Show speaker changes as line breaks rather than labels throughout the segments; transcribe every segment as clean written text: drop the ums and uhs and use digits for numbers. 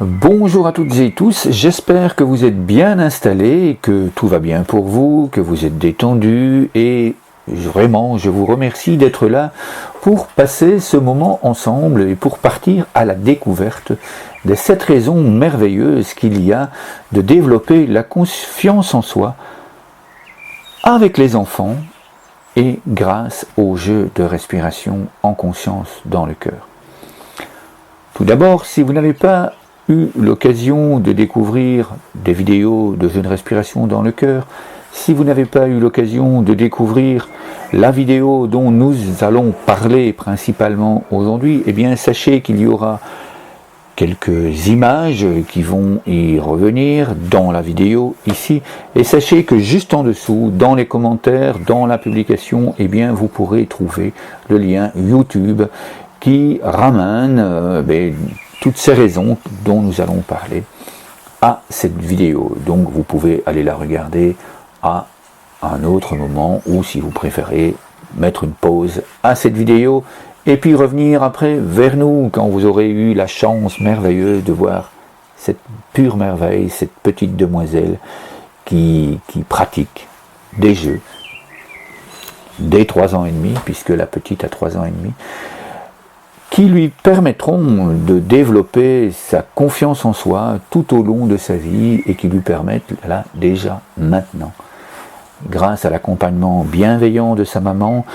Bonjour à toutes et tous, j'espère que vous êtes bien installés, que tout va bien pour vous, que vous êtes détendus et vraiment je vous remercie d'être là pour passer ce moment ensemble et pour partir à la découverte des 7 raisons merveilleuses qu'il y a de développer la confiance en soi avec les enfants et grâce au jeu de respiration en conscience dans le cœur. Tout d'abord, si vous n'avez pas eu l'occasion de découvrir des vidéos de jeux de respiration dans le cœur, si vous n'avez pas eu l'occasion de découvrir la vidéo dont nous allons parler principalement aujourd'hui, eh bien sachez qu'il y aura quelques images qui vont y revenir dans la vidéo ici, et sachez que juste en dessous, dans les commentaires, dans la publication, eh bien vous pourrez trouver le lien YouTube qui ramène toutes ces raisons dont nous allons parler à cette vidéo. Donc vous pouvez aller la regarder à un autre moment, ou si vous préférez mettre une pause à cette vidéo et puis revenir après vers nous quand vous aurez eu la chance merveilleuse de voir cette pure merveille, cette petite demoiselle qui pratique des jeux dès 3 ans et demi, puisque la petite a 3 ans et demi, qui lui permettront de développer sa confiance en soi tout au long de sa vie et qui lui permettent, là, déjà, maintenant, grâce à l'accompagnement bienveillant de sa maman,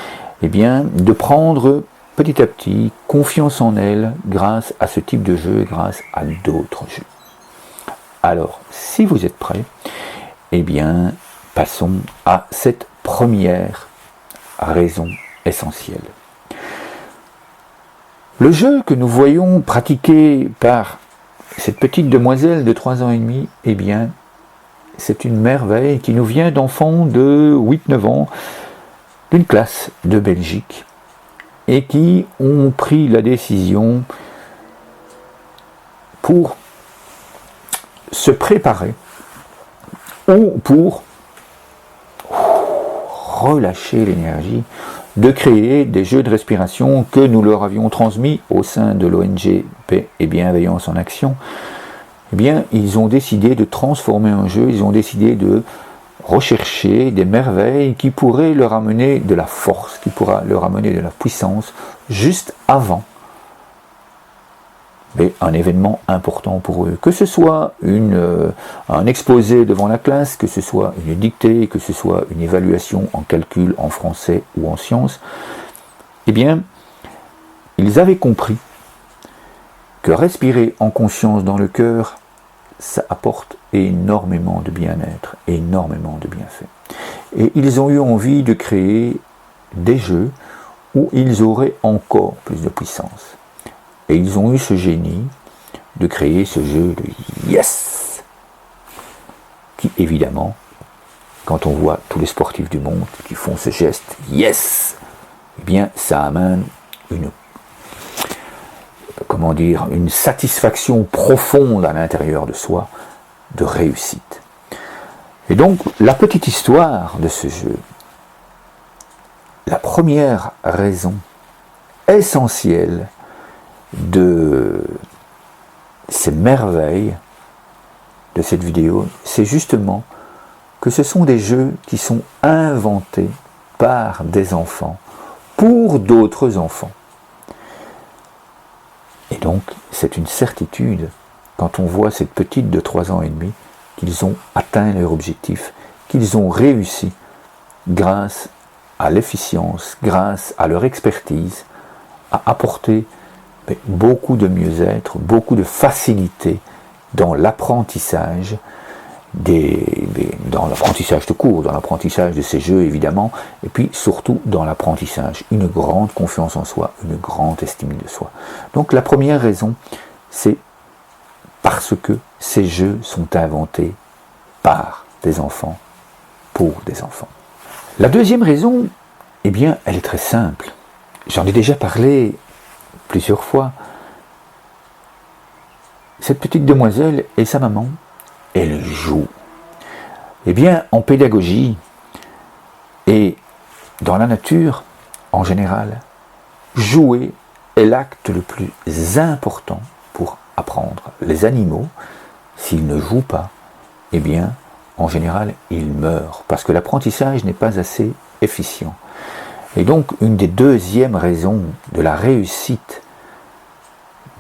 eh bien, de prendre petit à petit confiance en elle grâce à ce type de jeu, grâce à d'autres jeux. Alors, si vous êtes prêts, eh bien, passons à cette première raison essentielle. Le jeu que nous voyons pratiqué par cette petite demoiselle de 3 ans et demi, eh bien, c'est une merveille qui nous vient d'enfants de 8-9 ans, d'une classe de Belgique, et qui ont pris la décision pour se préparer ou pour relâcher l'énergie, de créer des jeux de respiration que nous leur avions transmis au sein de l'ONG Paix et Bienveillance en Action. Eh bien, ils ont décidé de transformer un jeu, ils ont décidé de rechercher des merveilles qui pourraient leur amener de la force, qui pourra leur amener de la puissance, juste avant un événement important pour eux. Que ce soit un exposé devant la classe, que ce soit une dictée, que ce soit une évaluation en calcul, en français ou en sciences, eh bien, ils avaient compris que respirer en conscience dans le cœur, ça apporte énormément de bien-être, énormément de bienfaits. Et ils ont eu envie de créer des jeux où ils auraient encore plus de puissance. Et ils ont eu ce génie de créer ce jeu de Yes, qui évidemment, quand on voit tous les sportifs du monde qui font ce geste Yes, eh bien ça amène une satisfaction profonde à l'intérieur de soi de réussite. Et donc la petite histoire de ce jeu, la première raison essentielle de ces merveilles de cette vidéo, c'est justement que ce sont des jeux qui sont inventés par des enfants pour d'autres enfants. Et donc, c'est une certitude, quand on voit cette petite de 3 ans et demi, qu'ils ont atteint leur objectif, qu'ils ont réussi grâce à l'efficience, grâce à leur expertise, à apporter beaucoup de mieux-être, beaucoup de facilité dans l'apprentissage, dans l'apprentissage de cours, dans l'apprentissage de ces jeux évidemment, et puis surtout dans l'apprentissage, une grande confiance en soi, une grande estime de soi. Donc la première raison, c'est parce que ces jeux sont inventés par des enfants, pour des enfants. La deuxième raison, eh bien, elle est très simple. J'en ai déjà parlé plusieurs fois. Cette petite demoiselle et sa maman, elles jouent. Eh bien, en pédagogie et dans la nature, en général, jouer est l'acte le plus important pour apprendre. Les animaux, s'ils ne jouent pas, eh bien, en général, ils meurent, parce que l'apprentissage n'est pas assez efficient. Et donc, une des deuxièmes raisons de la réussite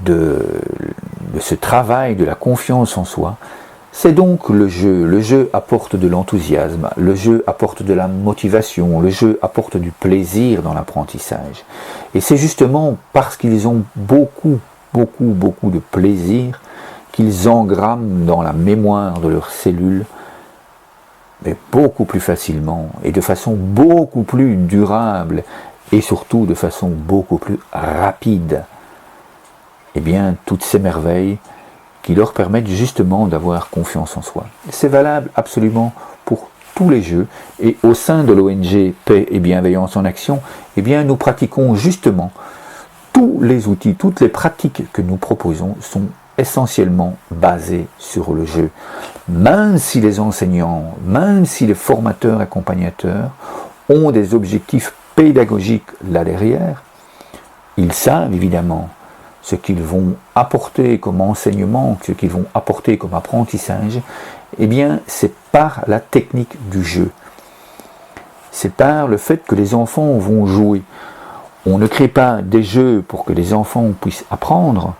de ce travail de la confiance en soi, c'est donc le jeu. Le jeu apporte de l'enthousiasme, le jeu apporte de la motivation, le jeu apporte du plaisir dans l'apprentissage. Et c'est justement parce qu'ils ont beaucoup de plaisir qu'ils engramment dans la mémoire de leurs cellules, mais beaucoup plus facilement et de façon beaucoup plus durable et surtout de façon beaucoup plus rapide, eh bien, toutes ces merveilles qui leur permettent justement d'avoir confiance en soi. C'est valable absolument pour tous les jeux, et au sein de l'ONG Paix et Bienveillance en Action, eh bien, nous pratiquons justement tous les outils, toutes les pratiques que nous proposons sont essentiellement basées sur le jeu. Même si les enseignants, même si les formateurs accompagnateurs ont des objectifs pédagogiques là derrière, ils savent évidemment ce qu'ils vont apporter comme enseignement, ce qu'ils vont apporter comme apprentissage, eh bien c'est par la technique du jeu. C'est par le fait que les enfants vont jouer. On ne crée pas des jeux pour que les enfants puissent apprendre,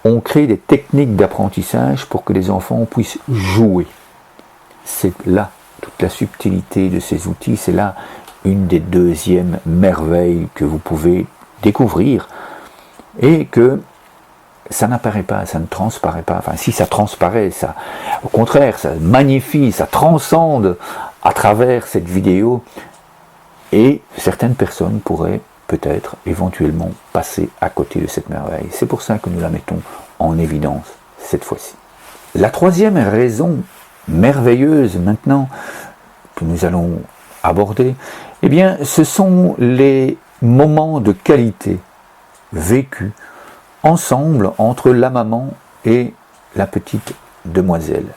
on crée des techniques d'apprentissage pour que les enfants puissent jouer. C'est là toute la subtilité de ces outils, c'est là une des deuxièmes merveilles que vous pouvez découvrir, et que ça n'apparaît pas, ça ne transparaît pas. Enfin, si ça transparaît, ça, au contraire, ça magnifie, ça transcende à travers cette vidéo, et certaines personnes pourraient peut-être éventuellement passer à côté de cette merveille. C'est pour ça que nous la mettons en évidence cette fois-ci. La troisième raison merveilleuse maintenant que nous allons aborder, eh bien, ce sont les moments de qualité vécus ensemble entre la maman et la petite demoiselle.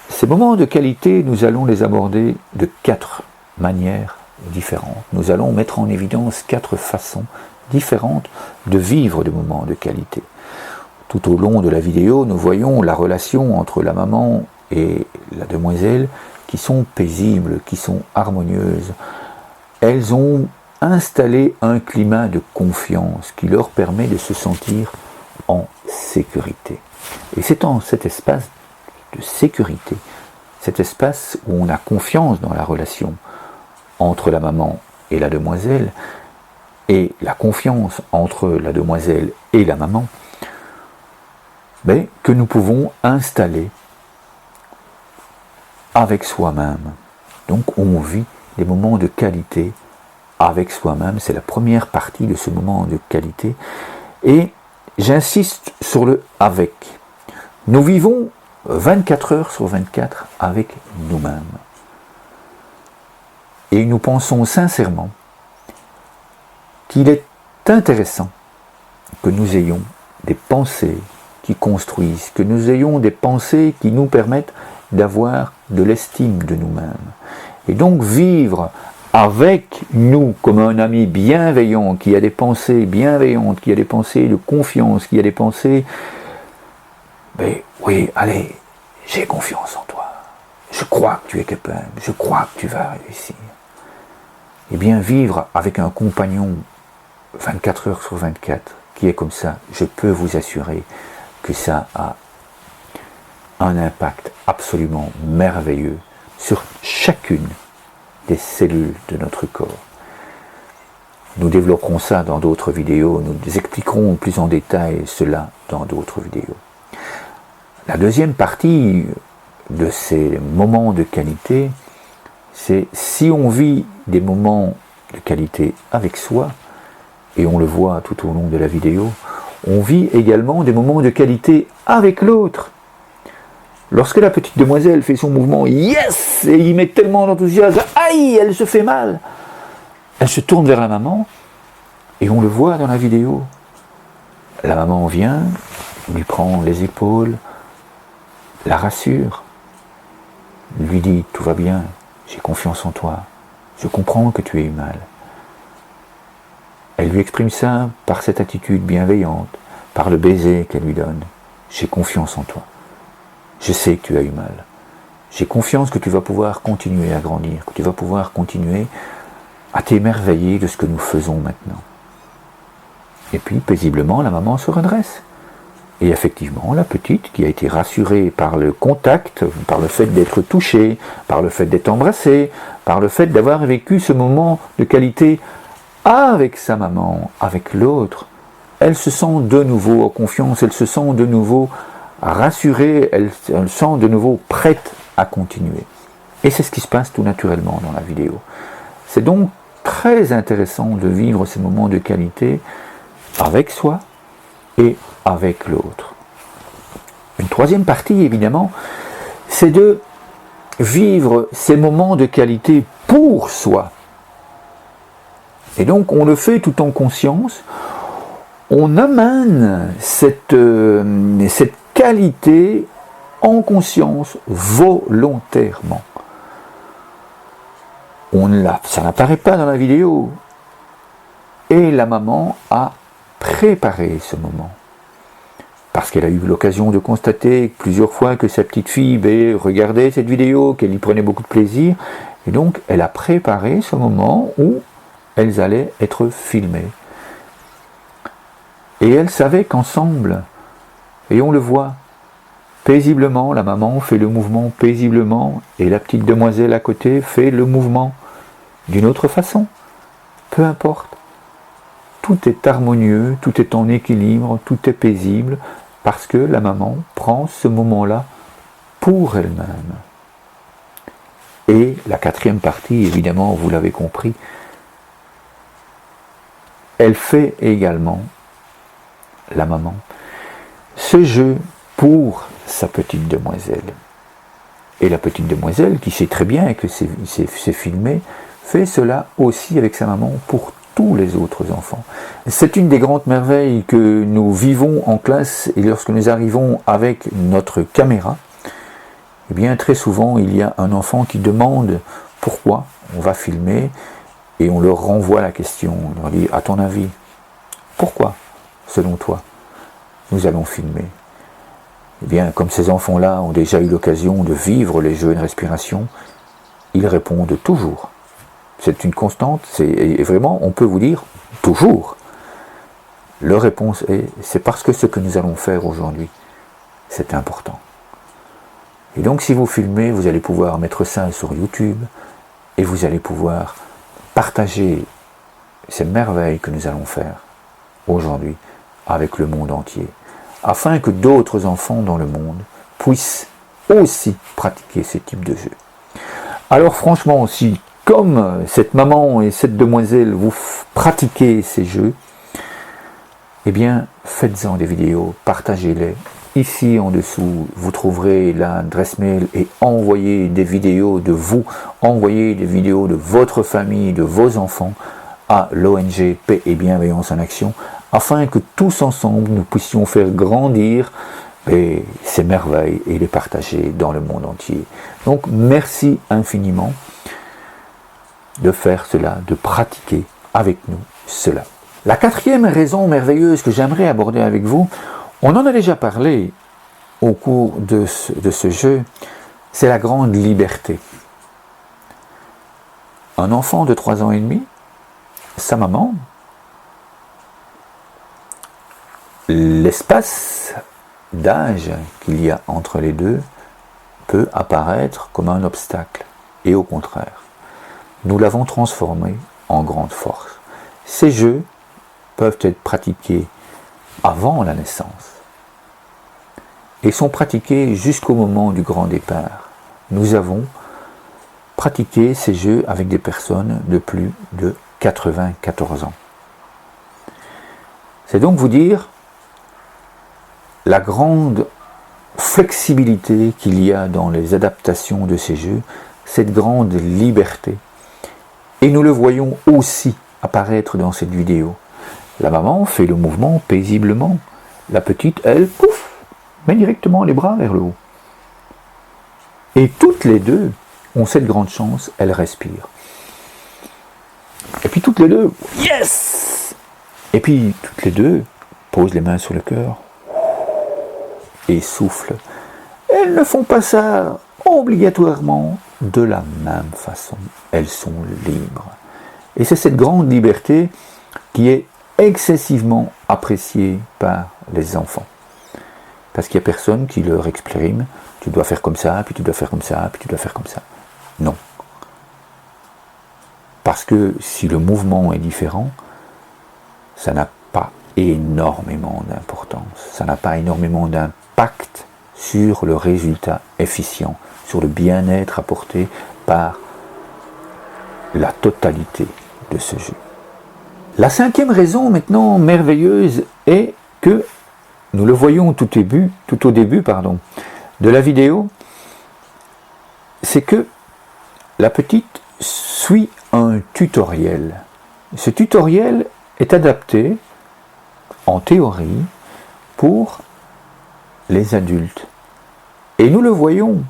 Ces moments de qualité, nous allons les aborder de 4 manières différentes. Nous allons mettre en évidence 4 façons différentes de vivre des moments de qualité. Tout au long de la vidéo, nous voyons la relation entre la maman et la demoiselle qui sont paisibles, qui sont harmonieuses. Elles ont installé un climat de confiance qui leur permet de se sentir en sécurité. Et c'est en cet espace de sécurité, cet espace où on a confiance dans la relation entre la maman et la demoiselle, et la confiance entre la demoiselle et la maman, mais que nous pouvons installer avec soi-même. Donc on vit des moments de qualité avec soi-même, c'est la première partie de ce moment de qualité, et j'insiste sur le « avec ». Nous vivons 24 heures sur 24 avec nous-mêmes. Et nous pensons sincèrement qu'il est intéressant que nous ayons des pensées qui construisent, que nous ayons des pensées qui nous permettent d'avoir de l'estime de nous-mêmes. Et donc vivre avec nous comme un ami bienveillant, qui a des pensées bienveillantes, qui a des pensées de confiance, qui a des pensées, mais oui, allez, j'ai confiance en toi, je crois que tu es capable, je crois que tu vas réussir. Eh bien, vivre avec un compagnon 24 heures sur 24, qui est comme ça, je peux vous assurer que ça a un impact absolument merveilleux sur chacune des cellules de notre corps. Nous développerons ça dans d'autres vidéos, nous expliquerons plus en détail cela dans d'autres vidéos. La deuxième partie de ces moments de qualité, c'est si on vit des moments de qualité avec soi, et on le voit tout au long de la vidéo, on vit également des moments de qualité avec l'autre. Lorsque la petite demoiselle fait son mouvement « yes » et il met tellement d'enthousiasme « aïe, elle se fait mal », elle se tourne vers la maman et on le voit dans la vidéo. La maman vient, lui prend les épaules, la rassure, lui dit « tout va bien, j'ai confiance en toi, je comprends que tu aies eu mal ». Elle lui exprime ça par cette attitude bienveillante, par le baiser qu'elle lui donne. J'ai confiance en toi. Je sais que tu as eu mal. J'ai confiance que tu vas pouvoir continuer à grandir, que tu vas pouvoir continuer à t'émerveiller de ce que nous faisons maintenant. Et puis, paisiblement, la maman se redresse. Et effectivement, la petite, qui a été rassurée par le contact, par le fait d'être touchée, par le fait d'être embrassée, par le fait d'avoir vécu ce moment de qualité avec sa maman, avec l'autre, elle se sent de nouveau en confiance, elle se sent de nouveau rassurée, elle se sent de nouveau prête à continuer. Et c'est ce qui se passe tout naturellement dans la vidéo. C'est donc très intéressant de vivre ces moments de qualité avec soi et avec l'autre. Une troisième partie, évidemment, c'est de vivre ces moments de qualité pour soi. Et donc, on le fait tout en conscience. On amène cette qualité en conscience volontairement. Ça n'apparaît pas dans la vidéo. Et la maman a préparé ce moment. Parce qu'elle a eu l'occasion de constater plusieurs fois que sa petite fille regardait cette vidéo, qu'elle y prenait beaucoup de plaisir. Et donc, elle a préparé ce moment où elles allaient être filmées. Et elle savait qu'ensemble, et on le voit, paisiblement, la maman fait le mouvement paisiblement, et la petite demoiselle à côté fait le mouvement d'une autre façon. Peu importe. Tout est harmonieux, tout est en équilibre, tout est paisible, parce que la maman prend ce moment-là pour elle-même. Et la quatrième partie, évidemment, vous l'avez compris, elle fait également, la maman, ce jeu pour sa petite demoiselle. Et la petite demoiselle, qui sait très bien que c'est filmé, fait cela aussi avec sa maman pour tous les autres enfants. C'est une des grandes merveilles que nous vivons en classe, et lorsque nous arrivons avec notre caméra, eh bien très souvent il y a un enfant qui demande pourquoi on va filmer, et on leur renvoie la question, on leur dit, à ton avis, pourquoi, selon toi, nous allons filmer? Eh bien, comme ces enfants-là ont déjà eu l'occasion de vivre les jeux de respiration, ils répondent toujours. C'est une constante, et vraiment, on peut vous dire, toujours. Leur réponse est, c'est parce que ce que nous allons faire aujourd'hui, c'est important. Et donc, si vous filmez, vous allez pouvoir mettre ça sur YouTube, et vous allez pouvoir partager ces merveilles que nous allons faire aujourd'hui avec le monde entier, afin que d'autres enfants dans le monde puissent aussi pratiquer ce type de jeu. Alors franchement, si comme cette maman et cette demoiselle vous pratiquez ces jeux, eh bien faites-en des vidéos, partagez-les. Ici en dessous, vous trouverez l'adresse mail et envoyez des vidéos de vous, envoyez des vidéos de votre famille, de vos enfants à l'ONG Paix et Bienveillance en Action, afin que tous ensemble nous puissions faire grandir ces merveilles et les partager dans le monde entier. Donc merci infiniment de faire cela, de pratiquer avec nous cela. La quatrième raison merveilleuse que j'aimerais aborder avec vous, on en a déjà parlé au cours de ce jeu, c'est la grande liberté. Un enfant de 3 ans et demi, sa maman, l'espace d'âge qu'il y a entre les deux peut apparaître comme un obstacle. Et au contraire, nous l'avons transformé en grande force. Ces jeux peuvent être pratiqués avant la naissance et sont pratiqués jusqu'au moment du grand départ. Nous avons pratiqué ces jeux avec des personnes de plus de 94 ans. C'est donc vous dire la grande flexibilité qu'il y a dans les adaptations de ces jeux, cette grande liberté. Et nous le voyons aussi apparaître dans cette vidéo. La maman fait le mouvement paisiblement. La petite, elle, pouf, met directement les bras vers le haut. Et toutes les deux ont cette grande chance, elles respirent. Et puis toutes les deux, yes! Et puis toutes les deux pose les mains sur le cœur et souffle. Elles ne font pas ça obligatoirement de la même façon. Elles sont libres. Et c'est cette grande liberté qui est excessivement appréciée par les enfants. Parce qu'il n'y a personne qui leur exprime, tu dois faire comme ça, puis tu dois faire comme ça, puis tu dois faire comme ça. Non. Parce que si le mouvement est différent, ça n'a pas énormément d'importance. Ça n'a pas énormément d'impact sur le résultat efficient, sur le bien-être apporté par la totalité de ce jeu. La cinquième raison maintenant merveilleuse est que, nous le voyons tout au début de la vidéo, c'est que la petite suit un tutoriel. Ce tutoriel est adapté, en théorie, pour les adultes. Et nous le voyons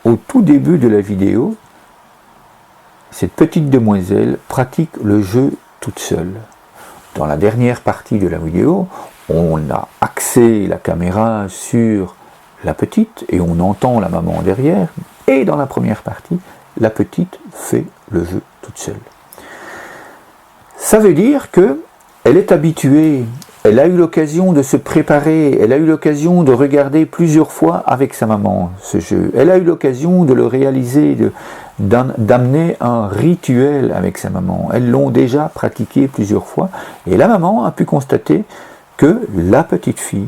au tout début de la vidéo, cette petite demoiselle pratique le jeu toute seule. Dans la dernière partie de la vidéo, on a axé la caméra sur la petite et on entend la maman derrière. Et dans la première partie, la petite fait le jeu toute seule. Ça veut dire qu'elle est habituée, elle a eu l'occasion de se préparer, elle a eu l'occasion de regarder plusieurs fois avec sa maman ce jeu. Elle a eu l'occasion de le réaliser, d'amener un rituel avec sa maman. Elles l'ont déjà pratiqué plusieurs fois et la maman a pu constater que la petite fille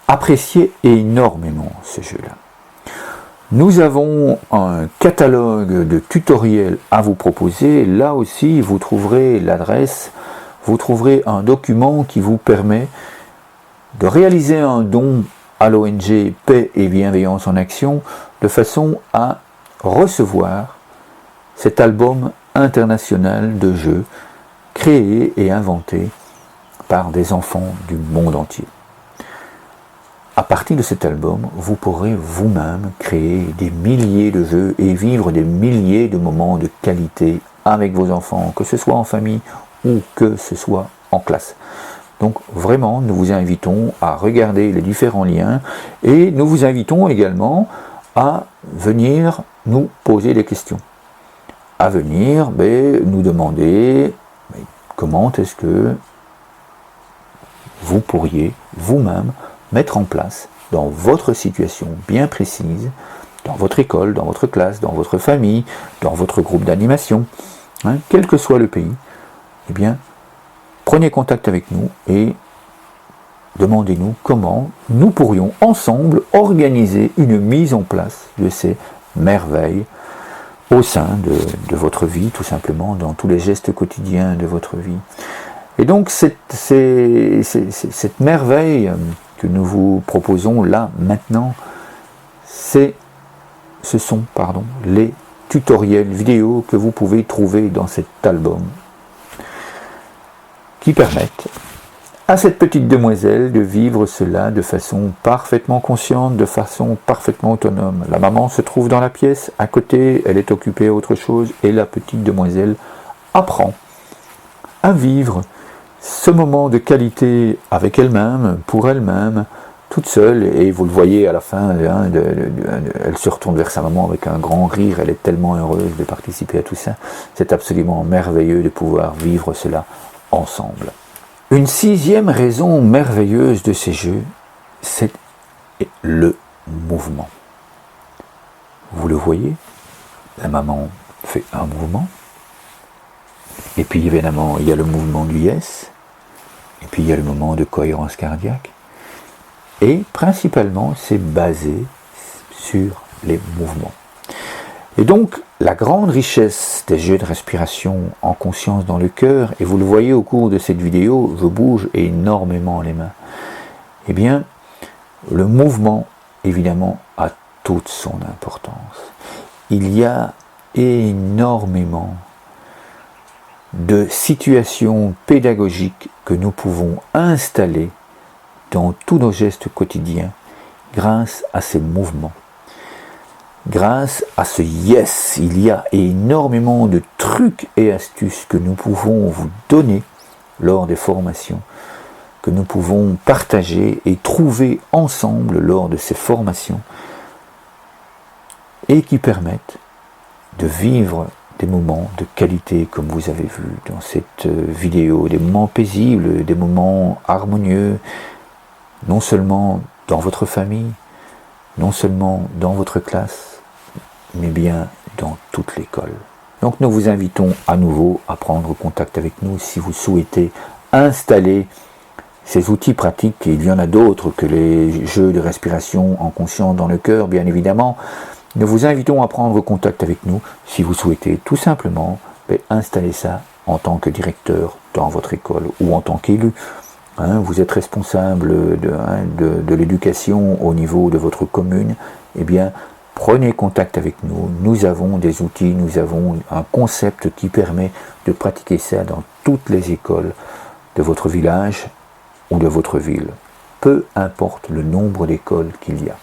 appréciait énormément ce jeu-là. Nous avons un catalogue de tutoriels à vous proposer. Là aussi, vous trouverez l'adresse, vous trouverez un document qui vous permet de réaliser un don à l'ONG Paix et Bienveillance en Action de façon à recevoir cet album international de jeux créé et inventé par des enfants du monde entier. À partir de cet album, vous pourrez vous-même créer des milliers de jeux et vivre des milliers de moments de qualité avec vos enfants, que ce soit en famille ou que ce soit en classe. Donc vraiment, nous vous invitons à regarder les différents liens et nous vous invitons également à venir nous poser des questions, à venir nous demander comment est-ce que vous pourriez vous-même mettre en place dans votre situation bien précise, dans votre école, dans votre classe, dans votre famille, dans votre groupe d'animation, quel que soit le pays, eh bien, prenez contact avec nous et demandez-nous comment nous pourrions ensemble organiser une mise en place de ces merveilles au sein de votre vie, tout simplement, dans tous les gestes quotidiens de votre vie. Et donc, cette merveille que nous vous proposons là, maintenant, ce sont les tutoriels vidéo que vous pouvez trouver dans cet album qui permettent à cette petite demoiselle de vivre cela de façon parfaitement consciente, de façon parfaitement autonome. La maman se trouve dans la pièce, à côté, elle est occupée à autre chose, et la petite demoiselle apprend à vivre ce moment de qualité avec elle-même, pour elle-même, toute seule, et vous le voyez à la fin, elle se retourne vers sa maman avec un grand rire, elle est tellement heureuse de participer à tout ça. C'est absolument merveilleux de pouvoir vivre cela ensemble. Une sixième raison merveilleuse de ces jeux, c'est le mouvement. Vous le voyez, la maman fait un mouvement, et puis évidemment il y a le mouvement du yes, et puis il y a le moment de cohérence cardiaque, et principalement c'est basé sur les mouvements. Et donc la grande richesse des jeux de respiration en conscience dans le cœur, et vous le voyez au cours de cette vidéo, je bouge énormément les mains, eh bien le mouvement évidemment a toute son importance. Il y a énormément de situations pédagogiques que nous pouvons installer dans tous nos gestes quotidiens grâce à ces mouvements. Grâce à ce yes, il y a énormément de trucs et astuces que nous pouvons vous donner lors des formations, que nous pouvons partager et trouver ensemble lors de ces formations, et qui permettent de vivre des moments de qualité, comme vous avez vu dans cette vidéo, des moments paisibles, des moments harmonieux, non seulement dans votre famille, non seulement dans votre classe, mais bien dans toute l'école. Donc nous vous invitons à nouveau à prendre contact avec nous si vous souhaitez installer ces outils pratiques. Il y en a d'autres que les jeux de respiration en conscience dans le cœur, bien évidemment. Nous vous invitons à prendre contact avec nous si vous souhaitez tout simplement installer ça en tant que directeur dans votre école ou en tant qu'élu. Vous êtes responsable de l'éducation au niveau de votre commune. Eh bien, prenez contact avec nous. Nous avons des outils, nous avons un concept qui permet de pratiquer ça dans toutes les écoles de votre village ou de votre ville. Peu importe le nombre d'écoles qu'il y a.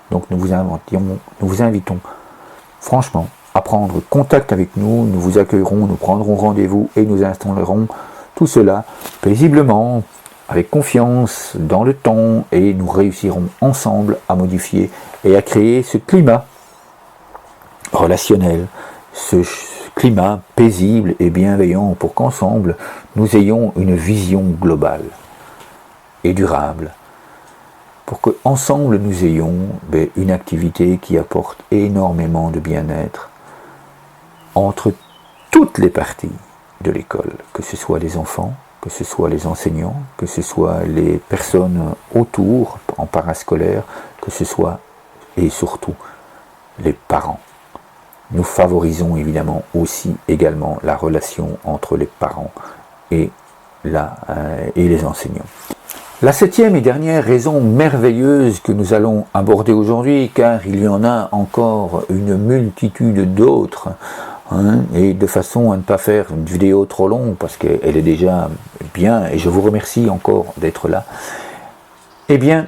Donc nous vous invitons franchement à prendre contact avec nous, nous vous accueillerons, nous prendrons rendez-vous et nous installerons tout cela paisiblement, avec confiance, dans le temps, et nous réussirons ensemble à modifier et à créer ce climat relationnel, ce climat paisible et bienveillant pour qu'ensemble nous ayons une vision globale et durable, pour qu'ensemble nous ayons une activité qui apporte énormément de bien-être entre toutes les parties de l'école, que ce soit les enfants, que ce soit les enseignants, que ce soit les personnes autour en parascolaire, que ce soit et surtout les parents. Nous favorisons évidemment aussi également la relation entre les parents et les enseignants. La 7e et dernière raison merveilleuse que nous allons aborder aujourd'hui, car il y en a encore une multitude d'autres, et de façon à ne pas faire une vidéo trop longue, parce qu'elle est déjà bien, et je vous remercie encore d'être là. Eh bien,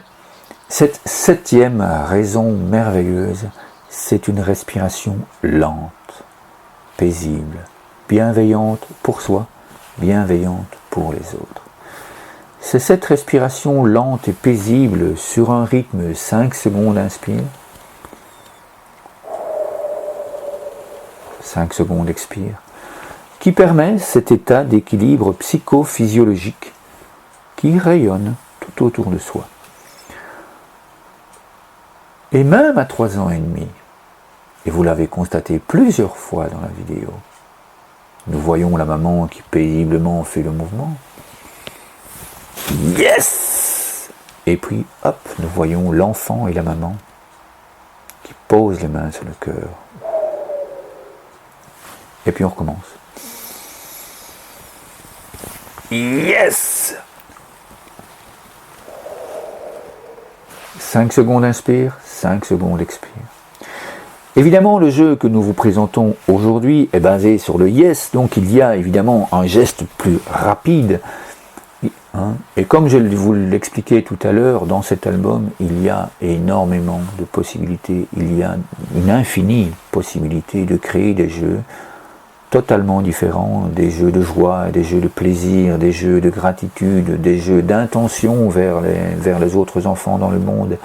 cette 7e raison merveilleuse, c'est une respiration lente, paisible, bienveillante pour soi, bienveillante pour les autres. C'est cette respiration lente et paisible sur un rythme 5 secondes inspire, 5 secondes expire, qui permet cet état d'équilibre psychophysiologique qui rayonne tout autour de soi. Et même à 3 ans et demi, et vous l'avez constaté plusieurs fois dans la vidéo, nous voyons la maman qui paisiblement fait le mouvement. Yes! Et puis, hop, nous voyons l'enfant et la maman qui posent les mains sur le cœur. Et puis on recommence. Yes! 5 secondes inspire, 5 secondes expire. Évidemment, le jeu que nous vous présentons aujourd'hui est basé sur le yes, donc il y a évidemment un geste plus rapide. Et comme je vous l'expliquais tout à l'heure, dans cet album, il y a énormément de possibilités, il y a une infinie possibilité de créer des jeux totalement différents, des jeux de joie, des jeux de plaisir, des jeux de gratitude, des jeux d'intention vers les autres enfants dans le monde,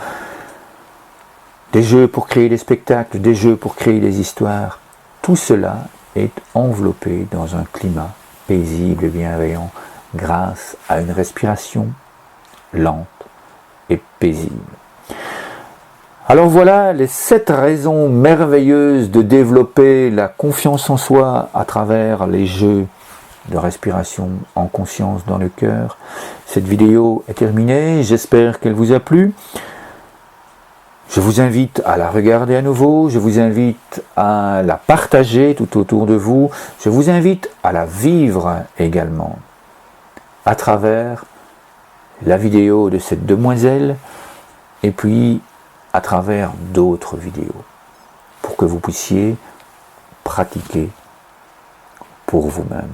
des jeux pour créer des spectacles, des jeux pour créer des histoires. Tout cela est enveloppé dans un climat paisible et bienveillant, grâce à une respiration lente et paisible. Alors voilà les 7 raisons merveilleuses de développer la confiance en soi à travers les jeux de respiration en conscience dans le cœur. Cette vidéo est terminée, j'espère qu'elle vous a plu. Je vous invite à la regarder à nouveau, je vous invite à la partager tout autour de vous, je vous invite à la vivre également à travers la vidéo de cette demoiselle et puis à travers d'autres vidéos pour que vous puissiez pratiquer pour vous-même.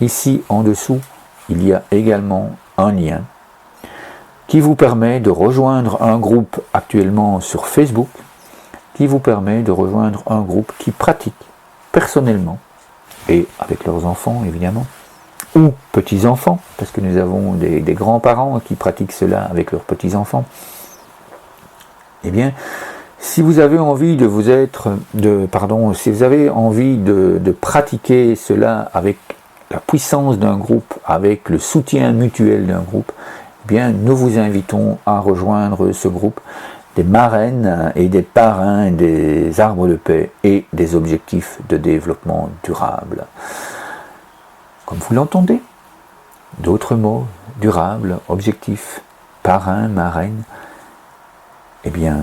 Ici en dessous, il y a également un lien qui vous permet de rejoindre un groupe actuellement sur Facebook, qui vous permet de rejoindre un groupe qui pratique personnellement et avec leurs enfants évidemment ou petits-enfants, parce que nous avons des grands-parents qui pratiquent cela avec leurs petits-enfants, eh bien, si vous avez envie si vous avez envie de pratiquer cela avec la puissance d'un groupe, avec le soutien mutuel d'un groupe, eh bien, nous vous invitons à rejoindre ce groupe des marraines et des parrains des arbres de paix et des objectifs de développement durable. Comme vous l'entendez, d'autres mots, durable, objectif, parrain, marraine, eh bien,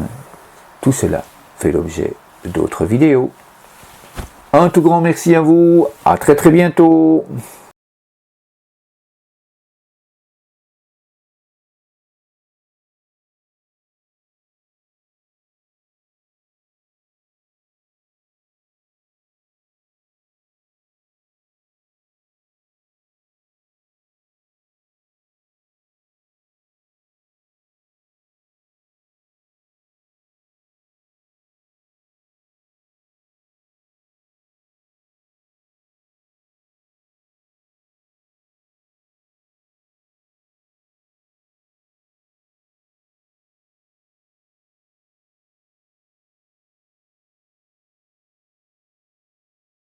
tout cela fait l'objet d'autres vidéos. Un tout grand merci à vous, à très très bientôt.